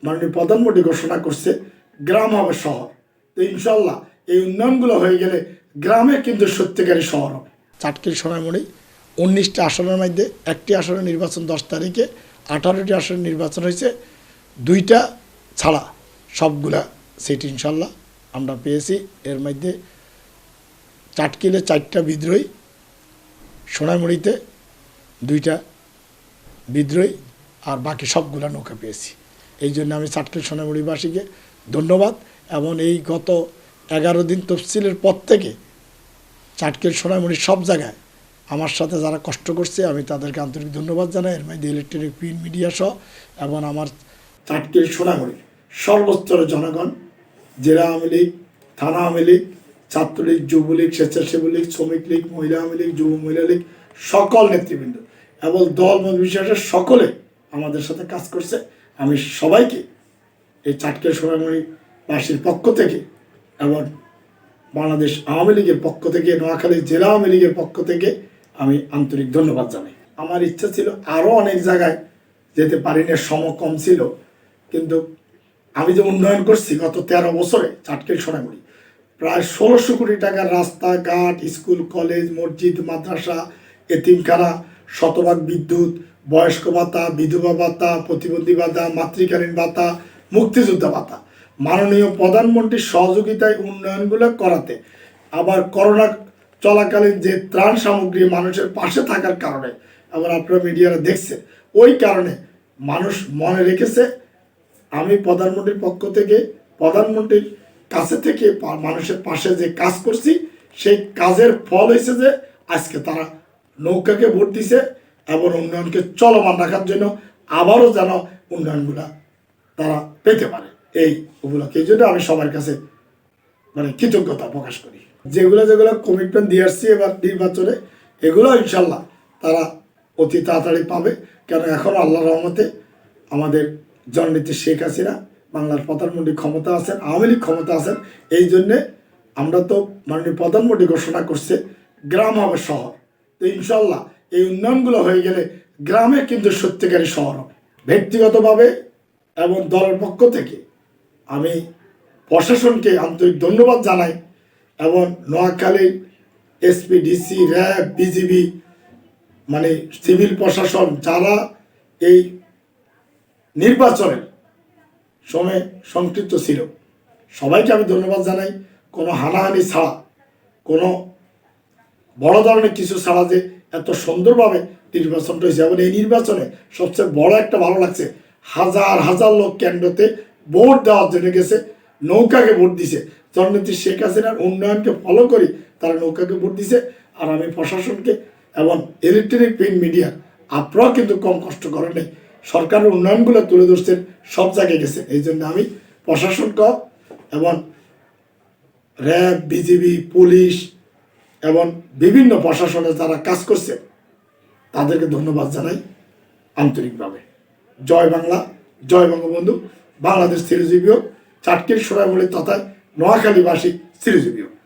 মাননীয় প্রধানমন্ত্রী ঘোষণা করছে গ্রাম হবে শহর। তো ইনশাল্লাহ এই উন্নয়নগুলো হয়ে গেলে গ্রামে কিন্তু সত্যিকারী শহর হবে। চাটখিল সোনামণি 19টা আসনের মধ্যে একটি আসনের নির্বাচন 10 তারিখে, 18টি আসনের নির্বাচন হয়েছে, 2টা ছাড়া সবগুলা সিট ইনশাল্লাহ আমরা পেয়েছি। এর মধ্যে চাটখিলে 4টা বিদ্রোহী, সোনামণিতে 2টা বিদ্রোহী, আর বাকি সবগুলা নৌকা পেয়েছি। এই জন্য আমি চাটখিল সোনামণিবাসীকে ধন্যবাদ। এবং এই গত 11 দিন তফসিলের পর থেকে চাটখিল সোনামণি সব জায়গায় আমার সাথে যারা কষ্ট করছে আমি তাদেরকে আন্তরিক ধন্যবাদ জানাই। এর মধ্যে ইলেকট্রনিক প্রিন্ট মিডিয়া সহ এবং আমার চাটখিল সোনামণির সর্বস্তরের জনগণ, জেলা আওয়ামী লীগ, থানা আওয়ামী লীগ, ছাত্রলীগ, যুবলীগ, স্বেচ্ছাসেবী লীগ, শ্রমিক লীগ, মহিলা আওয়ামী লীগ, যুব মহিলা লীগ, সকল নেতৃবৃন্দ এবং দল মত বিশ্বাসের সকলে আমাদের সাথে কাজ করছে। আমি সবাইকে এই চাটখিল সোনামণিবাসীর পক্ষ থেকে এবং বাংলাদেশ আওয়ামী লীগের পক্ষ থেকে, নোয়াখালী জেলা আওয়ামী লীগের পক্ষ থেকে আমি আন্তরিক ধন্যবাদ জানাই। আমার ইচ্ছা ছিল আরও অনেক জায়গায় যেতে পারিনি, সময় কম ছিল, কিন্তু আমি যে উন্নয়ন করছি গত 13 বছরে চাটখিল সোনামণি, প্রায় 1600 কোটি টাকার রাস্তাঘাট, স্কুল, কলেজ, মসজিদ, মাদ্রাসা, এতিমখানা, শতভাগ বিদ্যুৎ, বয়স্ক ভাতা, বিধবা ভাতা, প্রতিবন্ধী ভাতা, মাতৃকালীন ভাতা, মুক্তিযোদ্ধা ভাতা, মাননীয় প্রধানমন্ত্রীর সহযোগিতায় উন্নয়নগুলো করাতে, আবার করোনা চলাকালীন যে ত্রাণ সামগ্রী মানুষের পাশে থাকার কারণে, আবার আপনারা মিডিয়ারা দেখছে, ওই কারণে মানুষ মনে রেখেছে আমি প্রধানমন্ত্রীর পক্ষ থেকে, প্রধানমন্ত্রীর কাছে থেকে মানুষের পাশে যে কাজ করছি, সেই কাজের ফল হয়েছে যে আজকে তারা নৌকাকে ভোট দিছে এবং উন্নয়নকে চলমান রাখার জন্য আবারও যেন উন্নয়নগুলা তারা পেতে পারে এই উপলক্ষে। এই জন্য আমি সবার কাছে কৃতজ্ঞতা প্রকাশ করি। যেগুলো কমিটমেন্ট দিয়ে আসছি এবার নির্বাচনে, এগুলো ইনশাল্লাহ তারা অতি তাড়াতাড়ি পাবে। কেন এখন আল্লাহর রহমতে আমাদের জননেত্রী শেখ হাসিনা বাংলার প্রধানমন্ত্রী ক্ষমতা আছেন, আওয়ামী লীগ ক্ষমতা আছেন। এই জন্যে আমরা তো মাননীয় প্রধানমন্ত্রী ঘোষণা করছে গ্রাম হবে শহর। তো ইনশাল্লাহ এই উন্নয়নগুলো হয়ে গেলে গ্রামে কিন্তু সত্যিকারী শহর হবে। ব্যক্তিগতভাবে এবং দলের পক্ষ থেকে আমি প্রশাসনকে আন্তরিক ধন্যবাদ জানাই এবং নোয়াখালীর SP, DC, RAB, BGB civil প্রশাসন যারা এই নির্বাচনের সময় সংক্ষিপ্ত ছিল, সবাইকে আমি ধন্যবাদ জানাই। কোনো হানাহানি ছাড়া, কোনো বড় ধরনের কিছু ছাড়া যে এত সুন্দরভাবে নির্বাচনটা হয়েছে। এবং এই নির্বাচনে সবচেয়ে বড় একটা ভালো লাগছে, হাজার হাজার লোক কেন্দ্রতে ভোট দেওয়ার জন্য গেছে, নৌকাকে ভোট দিছে। জননেত্রী শেখ হাসিনার উন্নয়নকে ফলো করি তারা নৌকাকে ভোট দিছে। আর আমি প্রশাসনকে এবং ইলেকট্রনিক প্রিন্ট মিডিয়া, আপনারাও কিন্তু কম কষ্ট করেন নাই, সরকারের উন্নয়নগুলো তুলে ধরছেন, সব জায়গায় গেছে। এই জন্য আমি প্রশাসনকে এবং র্যাব, বিজিবি, পুলিশ এবং বিভিন্ন প্রশাসনে যারা কাজ করছে তাদেরকে ধন্যবাদ জানাই আন্তরিকভাবে। জয় বাংলা, জয় বঙ্গবন্ধু, বাংলাদেশ চিরজীবী হোক, চাটখিল সোনামণি তথা নোয়াখালীবাসী চিরজীবী হোক।